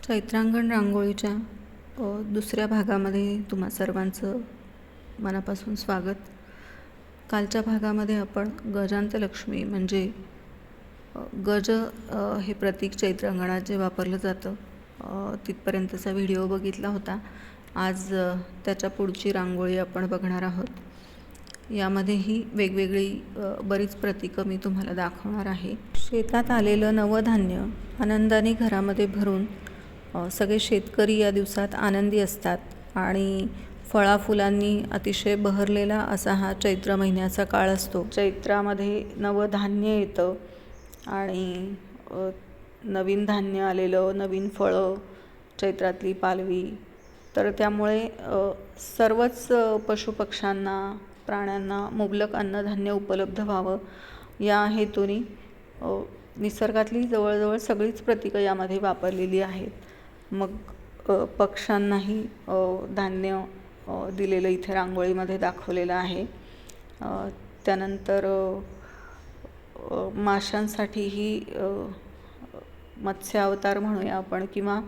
चैत्रांगण रांगोळीच्या दुसऱ्या भागामध्ये तुम्हा सर्वांचं मनापासून स्वागत. कालच्या भागामध्ये आपण गजांतलक्ष्मी म्हणजे गज हे प्रतीक चैत्रांगणात जे वापरलं जातं तिथपर्यंतचा व्हिडिओ बघितला होता. आज त्याच्या पुढची रांगोळी आपण बघणार आहोत. यामध्येही वेगवेगळी बरीच प्रतीकं मी तुम्हाला दाखवणार आहे. शेतात आलेलं नवधान्य आनंदाने घरामध्ये भरून सगळे शेतकरी या दिवसात आनंदी असतात आणि फळाफुलांनी अतिशय बहरलेला असा हा चैत्र महिन्याचा काळ असतो. चैत्रामध्ये नवधान्य येतं आणि नवीन धान्य आलेलं, नवीन फळं, चैत्रातली पालवी, तर त्यामुळे सर्वच पशुपक्ष्यांना, प्राण्यांना मुबलक अन्नधान्य उपलब्ध व्हावं या हेतूने निसर्गातली जवळजवळ सगळीच प्रतीकं यामध्ये वापरलेली आहेत. मग पक्ष्यांनाही धान्य दिलेलं इथे रांगोळीमध्ये दाखवलेलं आहे. त्यानंतर माशांसाठीही मत्स्य अवतार म्हणूया आपण, किंवा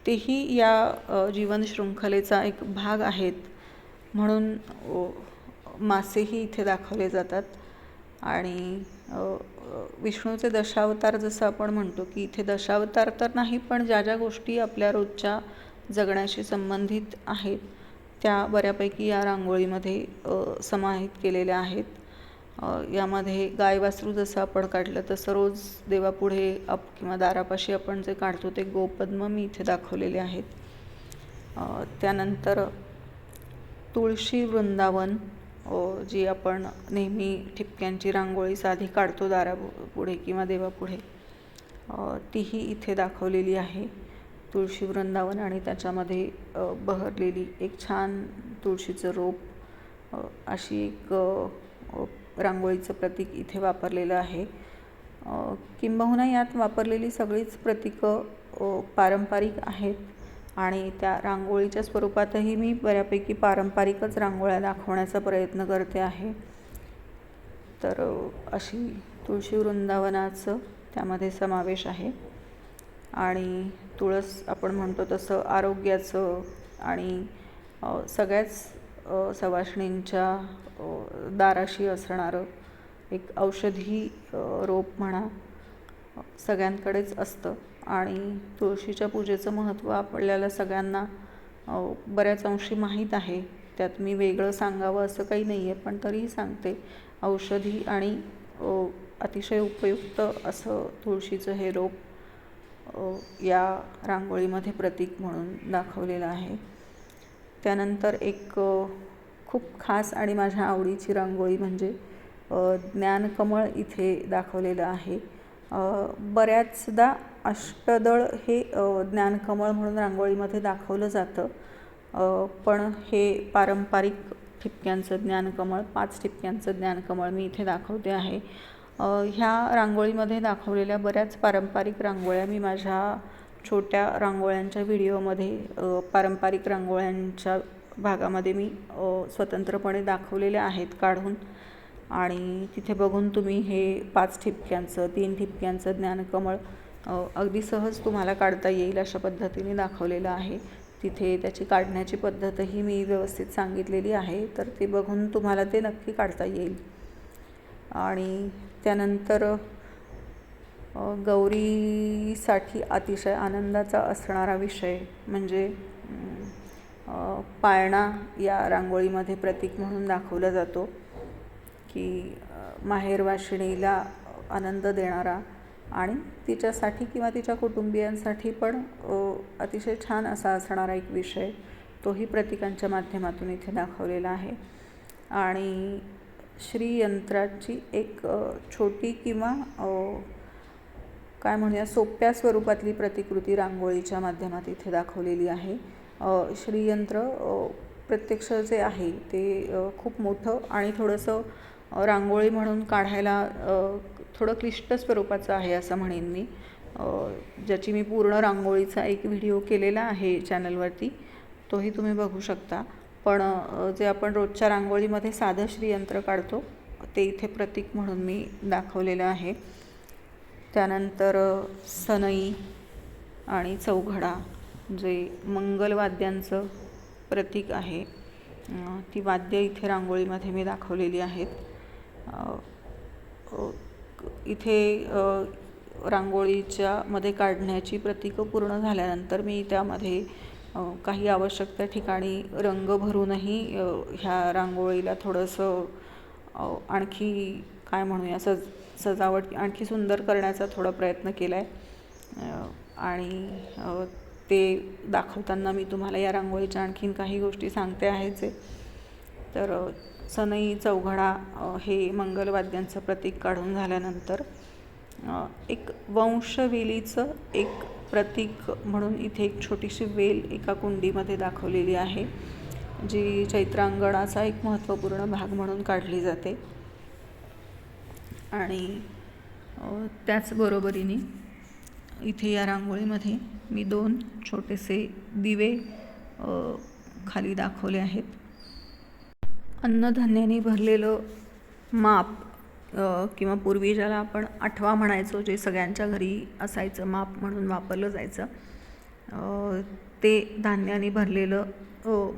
तेही या जीवनशृंखलेचा एक भाग आहेत म्हणून मासेही इथे दाखवले जातात. आणि विष्णूचे दशावतार जसं आपण म्हणतो की इथे दशावतार तर नाही, पण ज्या ज्या गोष्टी आपल्या रोजच्या जगण्याशी संबंधित आहेत त्या बऱ्यापैकी या रांगोळीमध्ये समाहित केलेल्या आहेत. यामध्ये गाय वासरू जसं आपण काढलं तसं रोज देवापुढे किंवा दारापाशी आपण जे काढतो ते गोपद्म मी इथे दाखवलेले आहेत. त्यानंतर तुळशी वृंदावन जी आपण नेहमी ठिपक्यांची रांगोळी साधी काढतो दारापुढे किंवा देवापुढे, तीही इथे दाखवलेली आहे. तुळशी वृंदावन आणि त्याच्यामध्ये बहरलेली एक छान तुळशीचं रोप, अशी एक रांगोळीचं प्रतीक इथे वापरलेलं आहे. किंबहुना यात वापरलेली सगळीच प्रतीकं पारंपरिक आहेत आणि त्या रांगोळीच्या स्वरूपातही मी बऱ्यापैकी पारंपरिकच रांगोळ्या दाखवण्याचा प्रयत्न करते आहे. तर अशी तुळशी वृंदावनाचं त्यामध्ये समावेश आहे. आणि तुळस आपण म्हणतो तसं आरोग्याचं आणि सगळ्याच सवाष्णींच्या दाराशी असणारं एक औषधी रोप म्हणा, सगळ्यांकडेच असतं. आणि तुळशीच्या पूजेचं महत्त्व आपल्याला सगळ्यांना बऱ्याच अंशी माहीत आहे. त्यात मी वेगळं सांगावं असं काही नाही आहे, पण तरीही सांगते. औषधी आणि अतिशय उपयुक्त असं तुळशीचं हे रोप या रांगोळीमध्ये प्रतीक म्हणून दाखवलेलं आहे. त्यानंतर एक खूप खास आणि माझ्या आवडीची रांगोळी म्हणजे ज्ञानकमळ इथे दाखवलेलं आहे. बऱ्याचदा अष्टदळ हे ज्ञानकमळ म्हणून रांगोळीमध्ये दाखवलं जातं, पण हे पारंपरिक ठिपक्यांचं ज्ञानकमळ, 5 ठिपक्यांचं ज्ञानकमळ मी इथे दाखवते आहे. ह्या रांगोळीमध्ये दाखवलेल्या बऱ्याच पारंपरिक रांगोळ्या मी माझ्या छोट्या रांगोळ्यांच्या व्हिडिओमध्ये पारंपरिक रांगोळ्यांच्या भागामध्ये मी स्वतंत्रपणे दाखवलेल्या आहेत काढून. आणि तिथे बघून तुम्ही हे 5 ठिपक्यांचं, 3 ठिपक्यांचं ज्ञानकमळ अगदी सहज तुम्हाला काढता येईल अशा पद्धतीने दाखवलेलं आहे. तिथे त्याची काढण्याची पद्धतही मी व्यवस्थित सांगितलेली आहे, तर ते बघून तुम्हाला ते नक्की काढता येईल. आणि त्यानंतर गौरीसाठी अतिशय आनंदाचा असणारा विषय म्हणजे पाळणा या रांगोळीमध्ये प्रतीक म्हणून दाखवला जातो की माहेरवाशिणीला आनंद देणारा आणि तिच्यासाठी किंवा तिच्या कुटुंबियांसाठी पण अतिशय छान असा असणारा एक विषय, तोही प्रतीकांच्या माध्यमातून इथे दाखवलेला आहे. आणि श्रीयंत्राची एक छोटी किंवा काय म्हणूया सोप्या स्वरूपातली प्रतिकृती रांगोळीच्या माध्यमात इथे दाखवलेली आहे. श्रीयंत्र प्रत्यक्ष जे आहे ते खूप मोठं आणि थोडंसं रांगोळी म्हणून काढायला थोडं क्लिष्ट स्वरूपाचं आहे असं म्हणेन मी, ज्याची मी पूर्ण रांगोळीचा एक व्हिडिओ केलेला आहे चॅनलवरती, तोही तुम्ही बघू शकता. पण जे आपण रोजच्या रांगोळीमध्ये साधं श्रीयंत्र काढतो ते इथे प्रतीक म्हणून मी दाखवलेलं आहे. त्यानंतर सनई, आणि चौघडा जे मंगलवाद्यांचं प्रतीक आहे, ती वाद्य इथे रांगोळीमध्ये मी दाखवलेली आहेत. इथे रांगोळीच्या मध्ये काढण्याची प्रतीकं पूर्ण झाल्यानंतर मी त्यामध्ये काही आवश्यक त्या ठिकाणी रंग भरूनही ह्या रांगोळीला थोडंसं आणखी काय म्हणूया सजावट आणखी सुंदर करण्याचा थोडा प्रयत्न केला आहे. आणि ते दाखवताना मी तुम्हाला या रांगोळीच्या आणखीन काही गोष्टी सांगते आहेच. तर सनई चौघडा हे मंगलवाद्यांचं प्रतीक काढून झाल्यानंतर एक वंशवेलीचं एक प्रतीक म्हणून इथे एक छोटीशी वेल एका कुंडीमध्ये दाखवलेली आहे, जी चैत्रांगणाचा एक महत्त्वपूर्ण भाग म्हणून काढली जाते. आणि त्याचबरोबरीने इथे या रांगोळीमध्ये मी 2 छोटेसे दिवे खाली दाखवले आहेत. अन्नधान्याने भरलेलं माप किंवा पूर्वी ज्याला आपण आठवा म्हणायचो, जे सगळ्यांच्या घरी असायचं, माप म्हणून वापरलं जायचं, ते धान्याने भरलेलं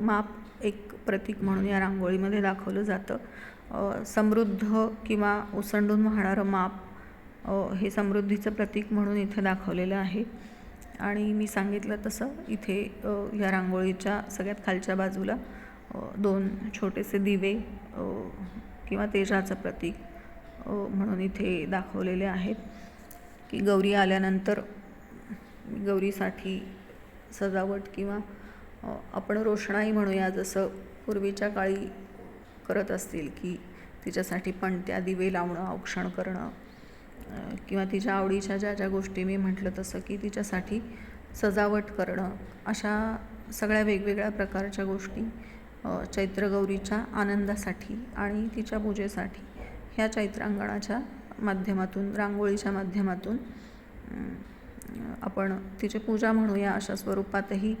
माप एक प्रतीक म्हणून या रांगोळीमध्ये दाखवलं जातं. समृद्ध किंवा ओसंडून वाहणारं माप हे समृद्धीचं प्रतीक म्हणून इथे दाखवलेलं आहे. आणि मी सांगितलं तसं इथे या रांगोळीच्या सगळ्यात खालच्या बाजूला 2 छोटेसे दिवे किंवा तेजाचं प्रतीक म्हणून इथे दाखवलेले आहेत, की गौरी आल्यानंतर गौरीसाठी सजावट किंवा आपण रोषणाई म्हणूया, जसं पूर्वीच्या काळी करत असतील, की तिच्यासाठी पणत्या दिवे लावणं, औक्षण करणं किंवा तिच्या आवडीच्या ज्या ज्या गोष्टी मी म्हटलं तसं की तिच्यासाठी सजावट करणं, अशा सगळ्या वेगवेगळ्या प्रकारच्या गोष्टी चैत्रगौरीच्या आनंदासाठी आणि तिच्या पूजेसाठी ह्या चैत्रांगणाच्या माध्यमातून, रांगोळीच्या माध्यमातून आपण तिची पूजा म्हणूया अशा स्वरूपातही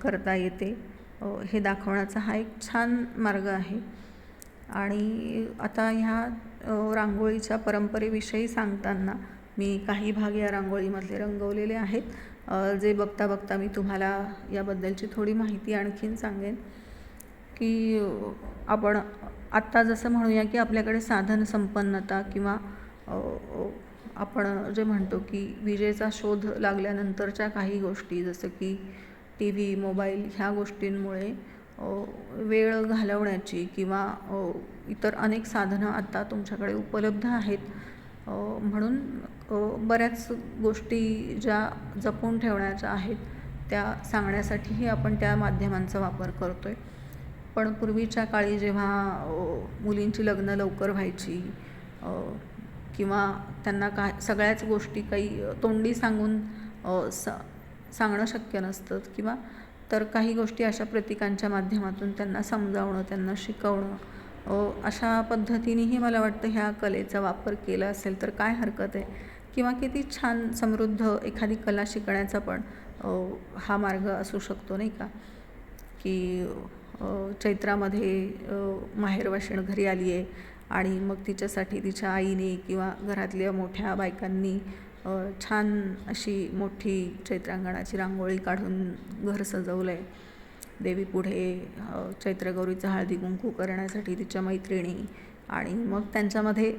करता येते. हे दाखवण्याचा हा एक छान मार्ग आहे. आणि आता ह्या रांगोळीच्या परंपरेविषयी सांगताना मी काही भाग या रांगोळीमधले रंगवलेले आहेत, जे बघता बघता मी तुम्हाला याबद्दलची थोडी माहिती आणखीन सांगेन. की आपण आत्ता जसं म्हणूया की आपल्याकडे साधन संपन्नता किंवा आपण जे म्हणतो की विजेचा शोध लागल्यानंतरच्या काही गोष्टी, जसं की टी व्ही, मोबाईल ह्या गोष्टींमुळे वेळ घालवण्याची किंवा इतर अनेक साधनं आत्ता तुमच्याकडे उपलब्ध आहेत, म्हणून बऱ्याच गोष्टी ज्या जपून ठेवण्याच्या आहेत त्या सांगण्यासाठीही आपण त्या माध्यमांचा वापर करतो आहे. पण पूर्वीच्या काळी जेव्हा मुलींची लग्न लवकर व्हायची किंवा त्यांना सगळ्याच गोष्टी काही तोंडी सांगून सांगणं शक्य नसतं, किंवा तर काही गोष्टी अशा प्रतीकांच्या माध्यमातून त्यांना समजावणं, त्यांना शिकवणं, अशा पद्धतीनेही मला वाटतं ह्या कलेचा वापर केला असेल तर काय हरकत आहे. किंवा किती छान समृद्ध एखादी कला शिकण्याचा पण हा मार्ग असू शकतो, नाही का. की चैत्रामध्ये माहेरवाशीण घरी आली आहे आणि मग तिच्यासाठी तिच्या आईने किंवा घरातल्या मोठ्या बायकांनी छान अशी मोठी चैत्रांगणाची रांगोळी काढून घर सजवलं आहे. देवीपुढे चैत्रगौरीचा हळदी कुंकू करण्यासाठी तिच्या मैत्रिणी, आणि मग त्यांच्यामध्ये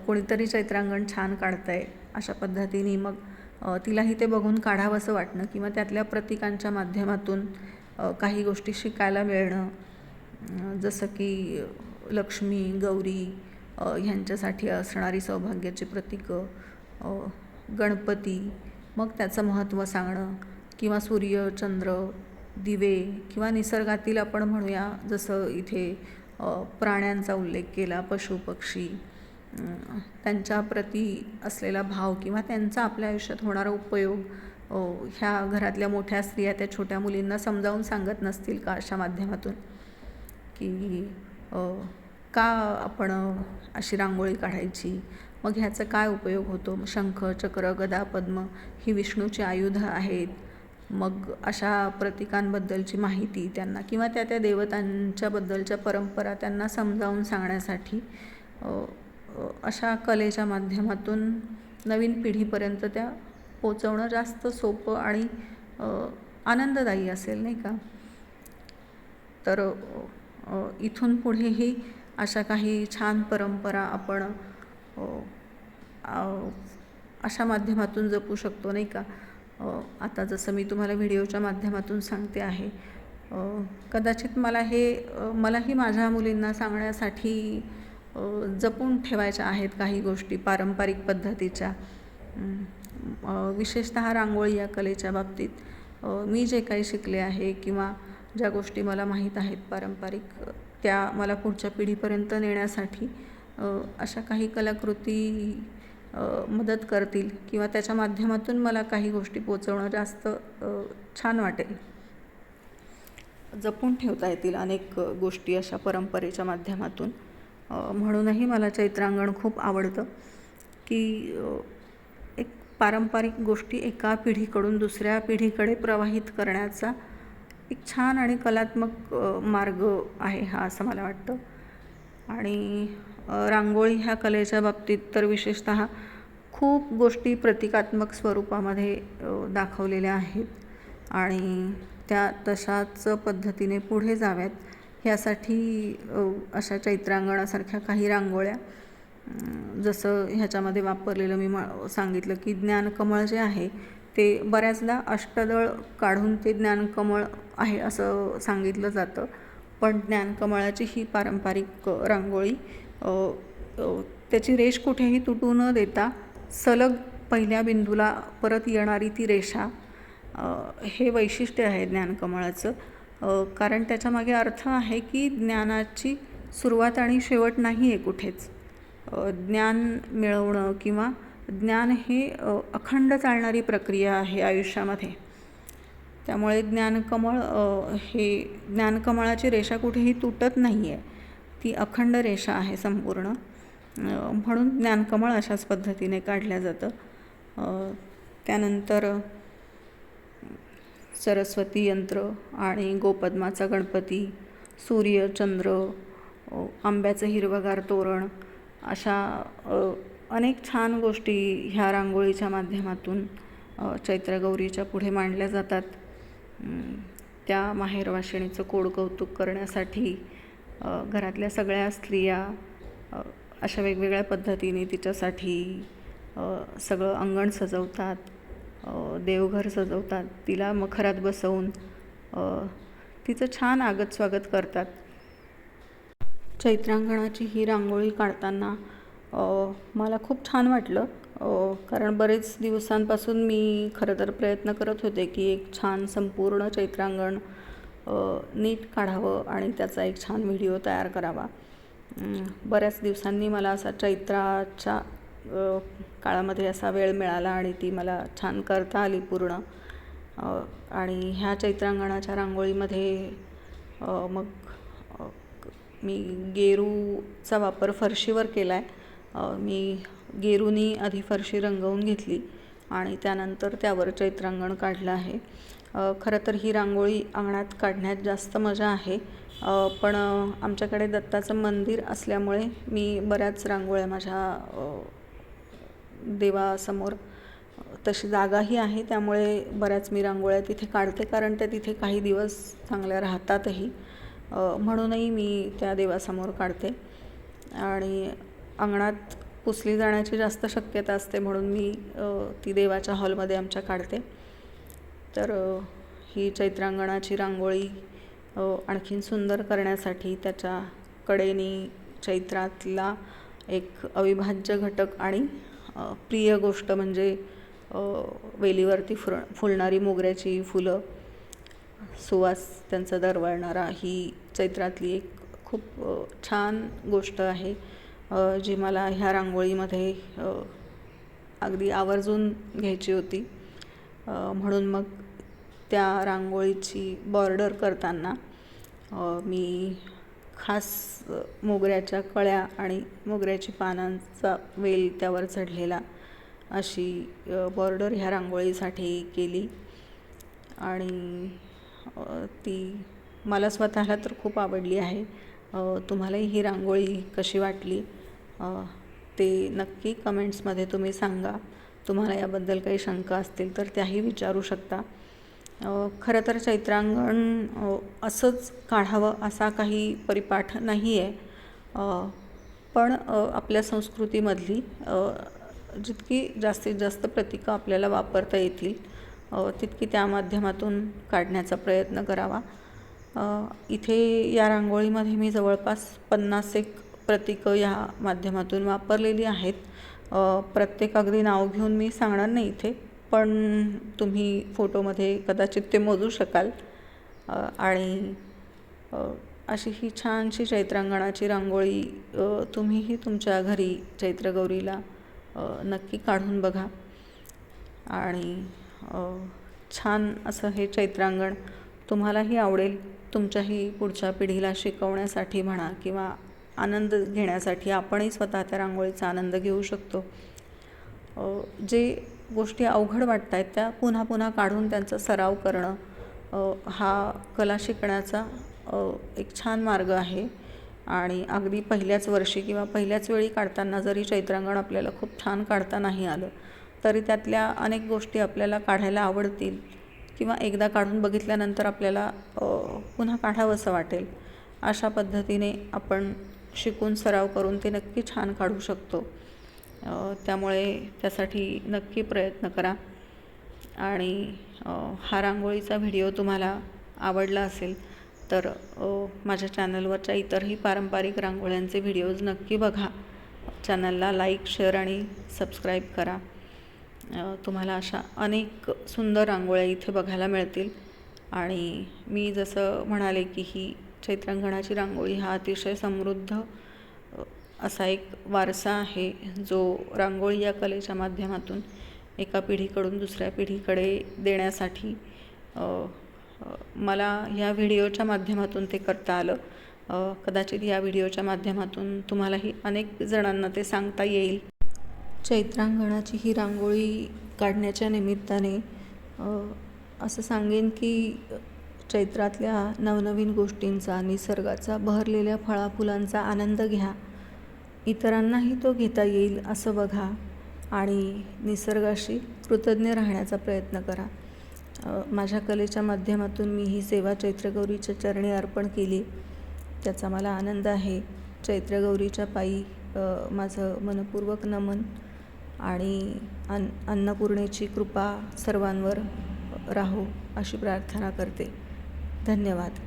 कोणीतरी चैत्रांगण छान काढतं आहे अशा पद्धतीने मग तिलाही ते बघून काढावंसं वाटणं किंवा त्यातल्या प्रतीकांच्या माध्यमातून काही गोष्टी शिकायला मिळणं, जसं की लक्ष्मी, गौरी ह्यांच्यासाठी असणारी सौभाग्याची प्रतीकं, गणपती, मग त्याचं महत्त्व सांगणं, किंवा सूर्य, चंद्र, दिवे किंवा निसर्गातील आपण म्हणूया जसं इथे प्राण्यांचा उल्लेख केला, पशु पक्षी, त्यांच्याप्रती असलेला भाव किंवा त्यांचा आपल्या आयुष्यात होणारा उपयोग ह्या घरातल्या मोठ्या स्त्रिया त्या छोट्या मुलींना समजावून सांगत नसतील का अशा माध्यमातून, की का आपण अशी रांगोळी काढायची, मग ह्याचा काय उपयोग होतो. शंख, चक्र, गदा, पद्म ही विष्णूची आयुधं आहेत. मग अशा प्रतीकांबद्दलची माहिती त्यांना किंवा त्या देवतांच्याबद्दलच्या परंपरा त्यांना समजावून सांगण्यासाठी अशा कलेच्या माध्यमातून नवीन पिढीपर्यंत त्या पोचवणं जास्त सोपं आणि आनंददायी असेल, नाही का? तर इथून पुढेही अशा काही छान परंपरा आपण अशा माध्यमातून जपू शकतो, नाही का? आता जसं मी तुम्हाला व्हिडिओच्या माध्यमातून सांगते आहे, कदाचित मलाही माझ्या मुलींना सांगण्यासाठी जपून ठेवायच्या आहेत काही गोष्टी पारंपरिक पद्धतीच्या. विशेषतः रांगोळी या कलेच्या बाबतीत मी जे काही शिकले आहे किंवा ज्या गोष्टी मला माहीत आहेत पारंपरिक, त्या मला पुढच्या पिढीपर्यंत नेण्यासाठी अशा काही कलाकृती मदत करतील किंवा त्याच्या माध्यमातून मला काही गोष्टी पोचवणं जास्त छान वाटेल. जपून ठेवता येतील अनेक गोष्टी अशा परंपरेच्या माध्यमातून. म्हणूनही मला चैत्रांगण खूप आवडतं की एक पारंपरिक गोष्टी एका पिढीकडून दुसऱ्या पिढीकडे प्रवाहित करण्याचा एक छान आणि कलात्मक मार्ग आहे हा, असं मला वाटतं. आणि रांगोळी ह्या कलेच्या बाबतीत तर विशेषतः खूप गोष्टी प्रतिकात्मक स्वरूपामध्ये दाखवलेल्या आहेत आणि त्या तशाच पद्धतीने पुढे जाव्यात ह्यासाठी अशा चैत्रांगणासारख्या काही रांगोळ्या, जसं ह्याच्यामध्ये वापरलेलं मी सांगितलं की ज्ञानकमळ जे आहे ते बऱ्याचदा अष्टदळ काढून ते ज्ञानकमळ आहे असं सांगितलं जातं, पण ज्ञानकमळाची ही पारंपरिक रांगोळी त्याची रेष कुठेही तुटू न देता सलग पहिल्या बिंदूला परत येणारी ती रेषा, हे वैशिष्ट्य आहे ज्ञानकमळाचं. कारण त्याच्यामागे अर्थ आहे की ज्ञानाची सुरुवात आणि शेवट नाही आहे कुठेच. ज्ञान मिळवणं किंवा ज्ञान हे अखंड चालणारी प्रक्रिया आहे आयुष्यामध्ये. त्यामुळे ज्ञानकमळाची रेषा कुठेही तुटत नाही आहे, ती अखंड रेषा आहे संपूर्ण. म्हणून ज्ञानकमळ अशाच पद्धतीने काढल्या जातं. त्यानंतर सरस्वती यंत्र आणि गोपद्माचा गणपती, सूर्य, चंद्र, आंब्याचं हिरवगार तोरण, अशा अनेक छान गोष्टी ह्या रांगोळीच्या माध्यमातून चैत्रगौरीच्या पुढे मांडल्या जातात. त्या माहेरवाशिणीचं कोडकौतुक करण्यासाठी घरातल्या सगळ्या स्त्रिया अशा वेगवेगळ्या पद्धतीने तिच्यासाठी सगळं अंगण सजवतात, देवघर सजवतात, तिला मखरात बसवून तिचं छान आगत स्वागत करतात. चैत्रांगणाची ही रांगोळी काढताना मला खूप छान वाटलं, कारण बरेच दिवसांपासून मी खरं तर प्रयत्न करत होते की एक छान संपूर्ण चैत्रांगण नीट काढावं आणि त्याचा एक छान व्हिडिओ तयार करावा. बऱ्याच दिवसांनी मला असा चैत्राच्या काळामध्ये असा वेळ मिळाला आणि ती मला छान करता आली पूर्ण. आणि ह्या चैत्रांगणाच्या रांगोळीमध्ये मग मी गेरूचा वापर फरशीवर केला आहे. मी गेरूनी आधी फरशी रंगवून घेतली आणि त्यानंतर त्यावर चैत्रांगण काढलं आहे. खरं तर ही रांगोळी अंगणात काढण्यात जास्त मजा आहे, पण आमच्याकडे दत्ताचं मंदिर असल्यामुळे मी बऱ्याच रांगोळ्या माझ्या देवासमोर, तशी जागाही आहे त्यामुळे बऱ्याच मी रांगोळ्या तिथे काढते, कारण त्या तिथे काही दिवस चांगल्या राहतातही, म्हणूनही मी त्या देवासमोर काढते. आणि अंगणात पुसली जाण्याची जास्त शक्यता असते म्हणून मी ती देवाच्या हॉलमध्ये आमच्या काढते. तर ही चैत्रांगणाची रांगोळी आणखीन सुंदर करण्यासाठी त्याच्या कडेनी चैत्रातला एक अविभाज्य घटक आणि प्रिय गोष्ट म्हणजे वेलीवरती फुलणारी मोगऱ्याची फुलं, सुवास त्यांचा दरवळणारा, ही चैत्रातली एक खूप छान गोष्ट आहे जी मला ह्या रांगोळीमध्ये अगदी आवर्जून घ्यायची होती. म्हणून मग त्या रांगोळीची बॉर्डर करताना मी खास मोगऱ्याच्या कळ्या आणि मोगऱ्याची पानांचा वेल त्यावर चढलेला अशी बॉर्डर ह्या रांगोळीसाठी केली. आणि ती मला स्वतःला तर खूप आवडली आहे. तुम्हालाही ही रांगोळी कशी वाटली ते नक्की कमेंट्समध्ये तुम्ही सांगा. तुम्हाला याबद्दल काही शंका असतील तर त्याही विचारू शकता. खरं तर चैत्रांगण असंच काढावं असा काही परिपाठ नाही आहे, पण आपल्या संस्कृतीमधली जितकी जास्तीत जास्त प्रतीकं आपल्याला वापरता येतील तितकी त्या माध्यमातून काढण्याचा प्रयत्न करावा. इथे या रांगोळीमध्ये मी जवळपास 50 प्रतीकं या माध्यमातून वापरलेली आहेत. प्रत्येक अगदी नाव घेऊन मी सांगणार नाही इथे, पण तुम्ही फोटोमध्ये कदाचित ते मोजू शकाल. आणि अशी ही छानशी चैत्रांगणाची रांगोळी तुम्हीही तुमच्या घरी चैत्रगौरीला नक्की काढून बघा. आणि छान असं हे चैत्रांगण तुम्हालाही आवडेल. तुमच्याही पुढच्या पिढीला शिकवण्यासाठी म्हणा किंवा आनंद घेण्यासाठी आपणही स्वतः त्या रांगोळीचा आनंद घेऊ शकतो. जे गोष्टी अवघड वाटत आहेत त्या पुन्हा पुन्हा काढून त्यांचा सराव करणं हा कला शिकण्याचा एक छान मार्ग आहे. आणि अगदी पहिल्याच वर्षी किंवा पहिल्याच वेळी काढताना जरी चैत्रांगण आपल्याला खूप छान काढता नाही आलं तरी त्यातल्या अनेक गोष्टी आपल्याला काढायला आवडतील किंवा एकदा काढून बघितल्यानंतर आपल्याला पुन्हा काढावंसं वाटेल. अशा पद्धतीने आपण शिकून सराव करून ते नक्की छान काढू शकतो. त्यामुळे त्यासाठी नक्की प्रयत्न करा. आणि हा रांगोळीचा व्हिडिओ तुम्हाला आवडला असेल तर माझ्या चॅनलवरच्या इतरही पारंपरिक रांगोळ्यांचे व्हिडिओज नक्की बघा. चॅनलला लाईक, शेअर आणि सबस्क्राईब करा. तुम्हाला अशा अनेक सुंदर रांगोळ्या इथे बघायला मिळतील. आणि मी जसं म्हणाले की ही चैत्रांगणाची रांगोळी हा अतिशय समृद्ध असा एक वारसा आहे, जो रांगोळी या कलेच्या माध्यमातून एका पिढीकडून दुसऱ्या पिढीकडे देण्यासाठी मला ह्या व्हिडिओच्या माध्यमातून ते करता आलं. कदाचित या व्हिडिओच्या माध्यमातून तुम्हालाही अनेक जणांना ते सांगता येईल. चैत्रांगणाची ही रांगोळी काढण्याच्या निमित्ताने असं सांगेन की चैत्रातल्या नवनवीन गोष्टींचा, निसर्गाचा, बहरलेल्या फळाफुलांचा आनंद घ्या. इतरांनाही तो घेता येईल असं बघा आणि निसर्गाशी कृतज्ञ राहण्याचा प्रयत्न करा. माझ्या कलेच्या माध्यमातून मी ही सेवा चैत्रगौरीच्या चरणी अर्पण केली. त्याचा मला आनंद आहे. चैत्रगौरीच्या पायी माझं मनपूर्वक नमन आणि अन्नपूर्णेची कृपा सर्वांवर राहो अशी प्रार्थना करते. धन्यवाद.